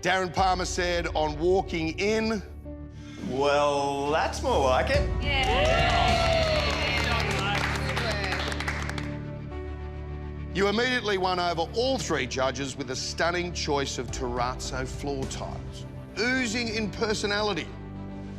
Darren Palmer said on walking in... Well, that's more like it. You immediately won over all three judges with a stunning choice of terrazzo floor tiles, oozing in personality.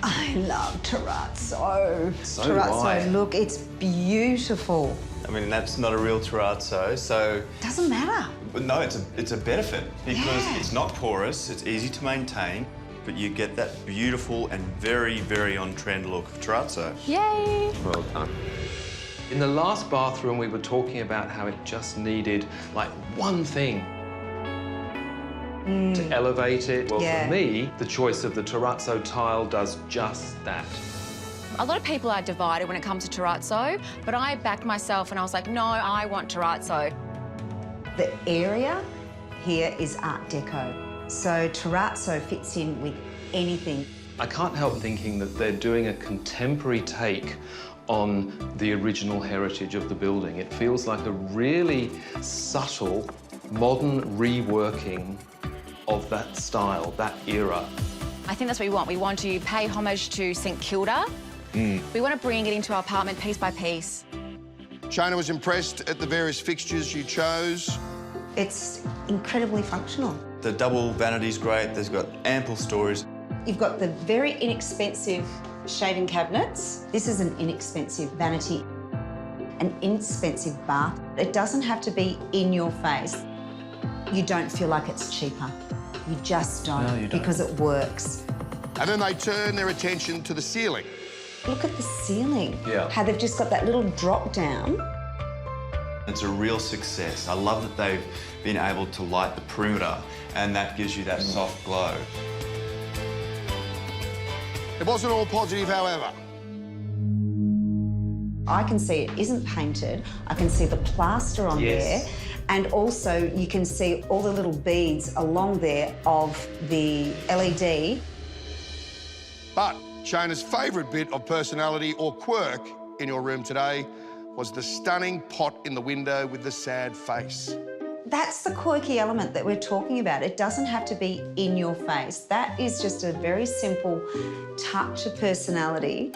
I love terrazzo. So do I. Terrazzo, look, it's beautiful. I mean, that's not a real terrazzo, so... Doesn't matter. But no, it's a benefit because it's not porous, it's easy to maintain, but you get that beautiful and very, very on-trend look of terrazzo. Yay! Well done. In the last bathroom, we were talking about how it just needed, like, one thing to elevate it. Well, for me, the choice of the terrazzo tile does just that. A lot of people are divided when it comes to terrazzo, but I backed myself and I was like, no, I want terrazzo. The area here is Art Deco, so terrazzo fits in with anything. I can't help thinking that they're doing a contemporary take on the original heritage of the building. It feels like a really subtle, modern reworking of that style, that era. I think that's what we want. We want to pay homage to St Kilda. We want to bring it into our apartment piece by piece. Shona was impressed at the various fixtures you chose. It's incredibly functional. The double vanity's great, there's got ample storage. You've got the very inexpensive shaving cabinets. This is an inexpensive vanity, an inexpensive bath. It doesn't have to be in your face. You don't feel like it's cheaper. You just don't, No, you don't. because it works. And then they turned their attention to the ceiling. Look at the ceiling. Yeah. How they've just got that little drop down. It's a real success. I love that they've been able to light the perimeter and that gives you that soft glow. It wasn't all positive, however. I can see it isn't painted. I can see the plaster on there. And also you can see all the little beads along there of the LED. But Shona's favourite bit of personality or quirk in your room today was the stunning pot in the window with the sad face. That's the quirky element that we're talking about. It doesn't have to be in your face. That is just a very simple touch of personality.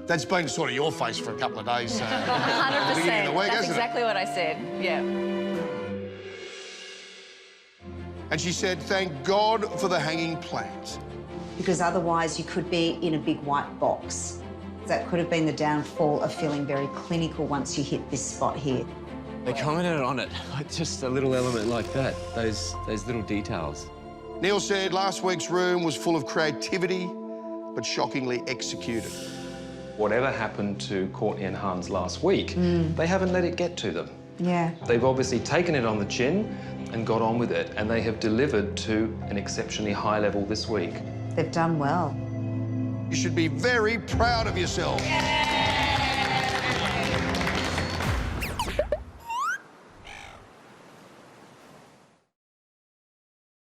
That's been sort of your face for a couple of days. 100%. Beginning of the week, That's hasn't it? exactly what I said, yeah. And she said, thank God for the hanging plants. Because otherwise you could be in a big white box. That could have been the downfall of feeling very clinical once you hit this spot here. They commented on it, like just a little element like that, those little details. Neil said last week's room was full of creativity, but shockingly executed. Whatever happened to Courtney and Hans last week, they haven't let it get to them. Yeah. They've obviously taken it on the chin and got on with it, and they have delivered to an exceptionally high level this week. They've done well. You should be very proud of yourself. Yeah.